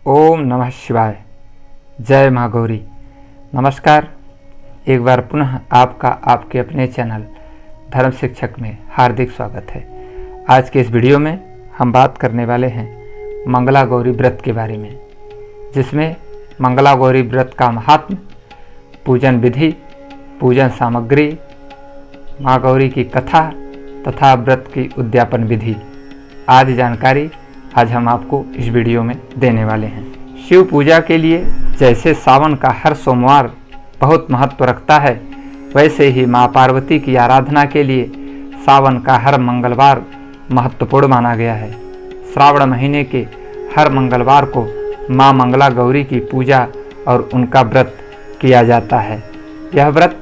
ओम नमः शिवाय। जय माँ गौरी। नमस्कार। एक बार पुनः आपका आपके अपने चैनल धर्म शिक्षक में हार्दिक स्वागत है। आज के इस वीडियो में हम बात करने वाले हैं मंगला गौरी व्रत के बारे में, जिसमें मंगला गौरी व्रत का महात्म्य, पूजन विधि, पूजन सामग्री, माँ गौरी की कथा तथा व्रत की उद्यापन विधि आदि जानकारी आज हम आपको इस वीडियो में देने वाले हैं। शिव पूजा के लिए जैसे सावन का हर सोमवार बहुत महत्व रखता है, वैसे ही माँ पार्वती की आराधना के लिए सावन का हर मंगलवार महत्वपूर्ण माना गया है। श्रावण महीने के हर मंगलवार को माँ मंगला गौरी की पूजा और उनका व्रत किया जाता है। यह व्रत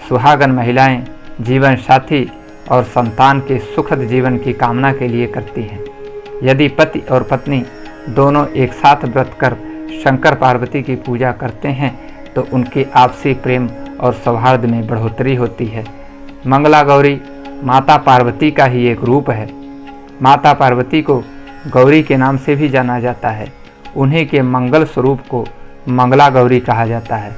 सुहागन महिलाएं जीवन साथी और संतान के सुखद जीवन की कामना के लिए करती हैं। यदि पति और पत्नी दोनों एक साथ व्रत कर शंकर पार्वती की पूजा करते हैं तो उनके आपसी प्रेम और सौहार्द में बढ़ोतरी होती है। मंगला गौरी माता पार्वती का ही एक रूप है। माता पार्वती को गौरी के नाम से भी जाना जाता है। उन्हीं के मंगल स्वरूप को मंगला गौरी कहा जाता है।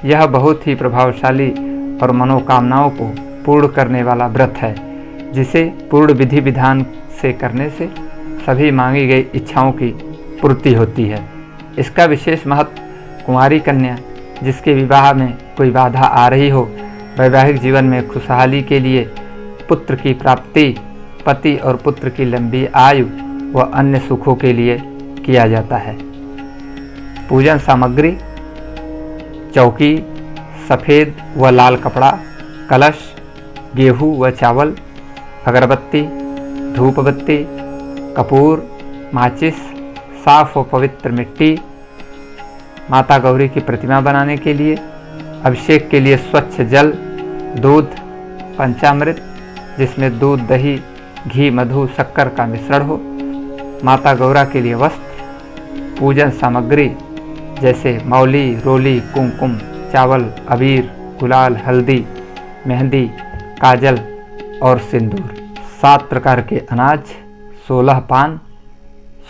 यह बहुत ही प्रभावशाली और मनोकामनाओं को पूर्ण करने वाला व्रत है, जिसे पूर्ण विधि विधान से करने से सभी मांगी गई इच्छाओं की पूर्ति होती है। इसका विशेष महत्व कुंवारी कन्या जिसके विवाह में कोई बाधा आ रही हो, वैवाहिक जीवन में खुशहाली के लिए, पुत्र की प्राप्ति, पति और पुत्र की लंबी आयु व अन्य सुखों के लिए किया जाता है। पूजन सामग्री: चौकी, सफ़ेद व लाल कपड़ा, कलश, गेहूँ व चावल, अगरबत्ती, धूप बत्ती, कपूर, माचिस, साफ व पवित्र मिट्टी। माता गौरी की प्रतिमा बनाने के लिए अभिषेक के लिए स्वच्छ जल, दूध, पंचामृत जिसमें दूध, दही, घी, मधु, शक्कर का मिश्रण हो। माता गौरा के लिए वस्त्र, पूजन सामग्री जैसे मौली, रोली, कुमकुम, चावल, अबीर, गुलाल, हल्दी, मेहंदी, काजल और सिंदूर। 7 प्रकार के अनाज, 16 पान,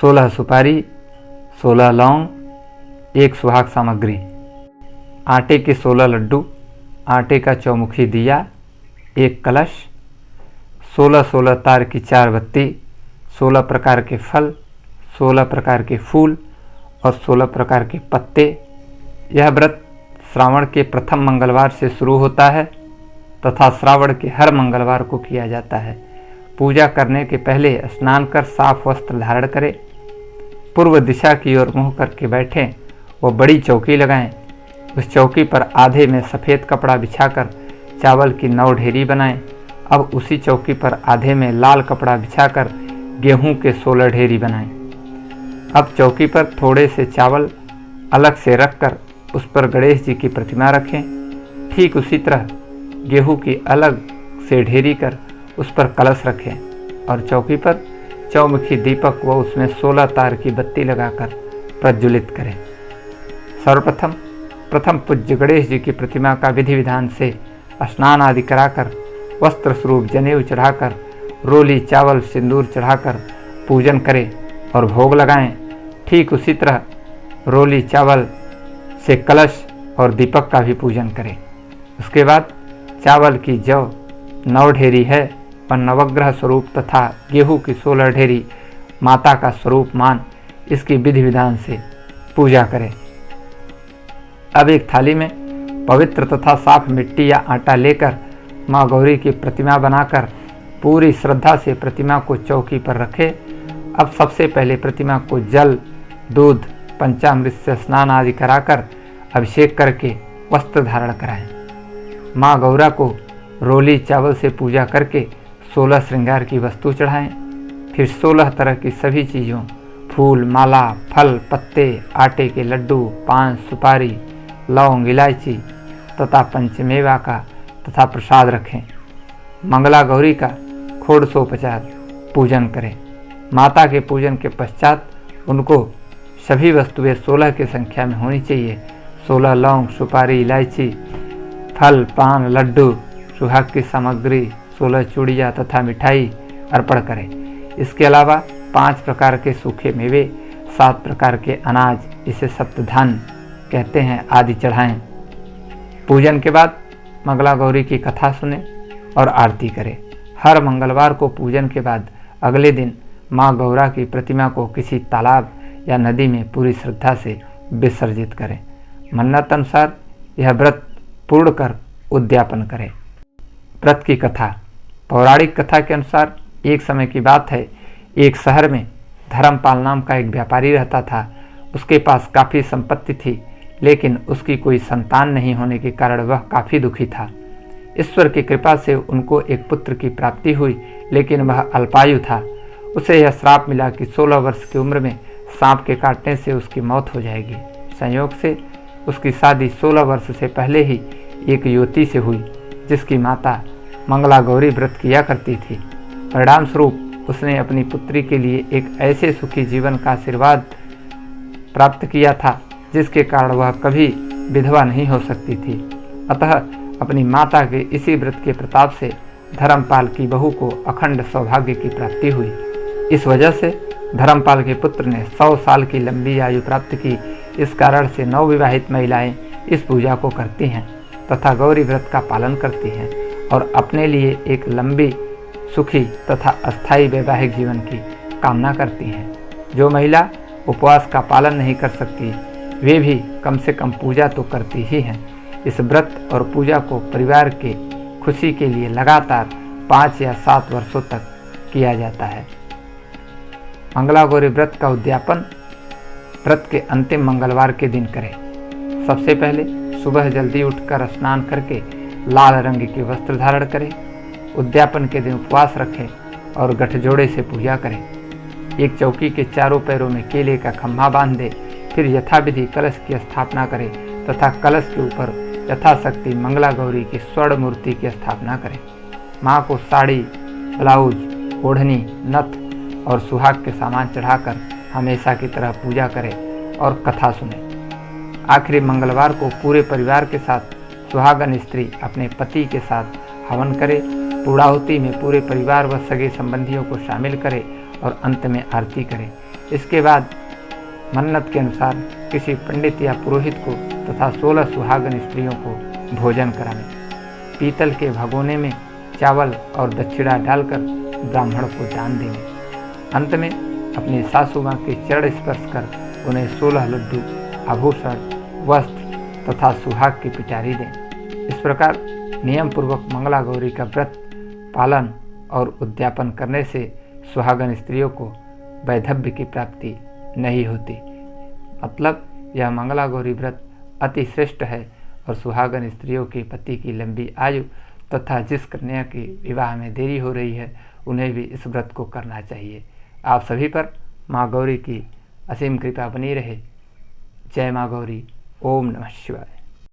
16 सुपारी, 16 लौंग, 1 सुहाग सामग्री। आटे के 16 लड्डू, आटे का चौमुखी दिया, 1 कलश, 16 तार की 4 बत्ती, 16 प्रकार के फल, 16 प्रकार के फूल और 16 प्रकार के पत्ते। यह व्रत श्रावण के प्रथम मंगलवार से शुरू होता है तथा श्रावण के हर मंगलवार को किया जाता है। पूजा करने के पहले स्नान कर साफ वस्त्र धारण करें, पूर्व दिशा की ओर मुँह करके बैठें व बड़ी चौकी लगाएं। उस चौकी पर आधे में सफ़ेद कपड़ा बिछाकर चावल की 9 ढेरी बनाएं। अब उसी चौकी पर आधे में लाल कपड़ा बिछाकर गेहूं के 16 ढेरी बनाएं। अब चौकी पर थोड़े से चावल अलग से रखकर उस पर गणेश जी की प्रतिमा रखें। ठीक उसी तरह गेहूं की अलग से ढेरी कर उस पर कलश रखें और चौकी पर चौमुखी दीपक व उसमें 16 तार की बत्ती लगाकर प्रज्वलित करें। सर्वप्रथम पूज्य गणेश जी की प्रतिमा का विधि विधान से स्नान आदि कराकर वस्त्र स्वरूप जनेऊ चढ़ाकर रोली, चावल, सिंदूर चढ़ाकर पूजन करें और भोग लगाएं। ठीक उसी तरह रोली, चावल से कलश और दीपक का भी पूजन करें। उसके बाद चावल की जौ 9 ढेरी है और नवग्रह स्वरूप तथा गेहूं की 16 ढेरी माता का स्वरूप मान इसकी विधि विधान से पूजा करें। अब एक थाली में पवित्र तथा साफ मिट्टी या आटा लेकर माँ गौरी की प्रतिमा बनाकर पूरी श्रद्धा से प्रतिमा को चौकी पर रखें। अब सबसे पहले प्रतिमा को जल, दूध, पंचामृत से स्नान आदि कराकर अभिषेक करके वस्त्र धारण कराएं। माँ गौरा को रोली चावल से पूजा करके 16 श्रृंगार की वस्तु चढ़ाएं। फिर 16 तरह की सभी चीज़ों, फूल, माला, फल, पत्ते, आटे के लड्डू, पान, सुपारी, लौंग, इलायची तथा पंचमेवा का तथा प्रसाद रखें। मंगला गौरी का षोडशोपचार पूजन करें। माता के पूजन के पश्चात उनको सभी वस्तुएं 16 की संख्या में होनी चाहिए। 16 लौंग, सुपारी, इलायची, फल, पान, लड्डू, सुहाग की सामग्री, 16 चूड़ियाँ तथा मिठाई अर्पण करें। इसके अलावा 5 प्रकार के सूखे मेवे, 7 प्रकार के अनाज, इसे सप्तधान कहते हैं, आदि चढ़ाएं। पूजन के बाद मंगला गौरी की कथा सुने और आरती करें। हर मंगलवार को पूजन के बाद अगले दिन माँ गौरा की प्रतिमा को किसी तालाब या नदी में पूरी श्रद्धा से विसर्जित करें। मन्नत अनुसार यह व्रत पूर्ण कर उद्यापन करें। व्रत की कथा। पौराणिक कथा के अनुसार एक समय की बात है, एक शहर में धर्मपाल नाम का एक व्यापारी रहता था। उसके पास काफ़ी संपत्ति थी, लेकिन उसकी कोई संतान नहीं होने के कारण वह काफ़ी दुखी था। ईश्वर की कृपा से उनको एक पुत्र की प्राप्ति हुई, लेकिन वह अल्पायु था। उसे यह श्राप मिला कि 16 वर्ष की उम्र में सांप के काटने से उसकी मौत हो जाएगी। संयोग से उसकी शादी 16 वर्ष से पहले ही एक युवती से हुई, जिसकी माता मंगला गौरी व्रत किया करती थी। परिणाम स्वरूप उसने अपनी पुत्री के लिए एक ऐसे सुखी जीवन का आशीर्वाद प्राप्त किया था, जिसके कारण वह कभी विधवा नहीं हो सकती थी। अतः अपनी माता के इसी व्रत के प्रताप से धर्मपाल की बहू को अखंड सौभाग्य की प्राप्ति हुई। इस वजह से धर्मपाल के पुत्र ने 100 साल की लंबी आयु प्राप्त की। इस कारण से नवविवाहित महिलाएं इस पूजा को करती हैं तथा गौरी व्रत का पालन करती हैं और अपने लिए एक लंबी, सुखी तथा अस्थायी वैवाहिक जीवन की कामना करती हैं। जो महिला उपवास का पालन नहीं कर सकती, वे भी कम से कम पूजा तो करती ही हैं। इस व्रत और पूजा को परिवार के खुशी के लिए लगातार 5 या 7 वर्षों तक किया जाता है। मंगला गौरी व्रत का उद्यापन व्रत के अंतिम मंगलवार के दिन करें। सबसे पहले सुबह जल्दी उठकर स्नान करके लाल रंग के वस्त्र धारण करें। उद्यापन के दिन उपवास रखें और गठजोड़े से पूजा करें। एक चौकी के चारों पैरों में केले का खम्भा बांध दें। फिर यथाविधि कलश की स्थापना करें तथा कलश के ऊपर यथाशक्ति मंगला गौरी की स्वर्ण मूर्ति की स्थापना करें। माँ को साड़ी, ब्लाउज, ओढ़नी, नथ और सुहाग के सामान चढ़ाकर हमेशा की तरह पूजा करें और कथा सुने। आखिरी मंगलवार को पूरे परिवार के साथ सुहागन स्त्री अपने पति के साथ हवन करे। पूर्णाहुति में पूरे परिवार व सगे संबंधियों को शामिल करे और अंत में आरती करें। इसके बाद मन्नत के अनुसार किसी पंडित या पुरोहित को तथा 16 सुहागन स्त्रियों को भोजन कराएं। पीतल के भगोने में चावल और दक्षिणा डालकर ब्राह्मण को दान दें। अंत में अपनी सासू माँ के चरण स्पर्श कर उन्हें 16 लड्डू, आभूषण, वस्त्र तथा सुहाग की पिटारी दें। इस प्रकार नियम पूर्वक मंगला गौरी का व्रत पालन और उद्यापन करने से सुहागन स्त्रियों को वैधव्य की प्राप्ति नहीं होती। मतलब यह मंगला गौरी व्रत अति श्रेष्ठ है और सुहागन स्त्रियों के पति की लंबी आयु तथा जिस कन्या की विवाह में देरी हो रही है, उन्हें भी इस व्रत को करना चाहिए। आप सभी पर माँ गौरी की असीम कृपा बनी रहे। जय माँ गौरी। ओम नमः शिवाय।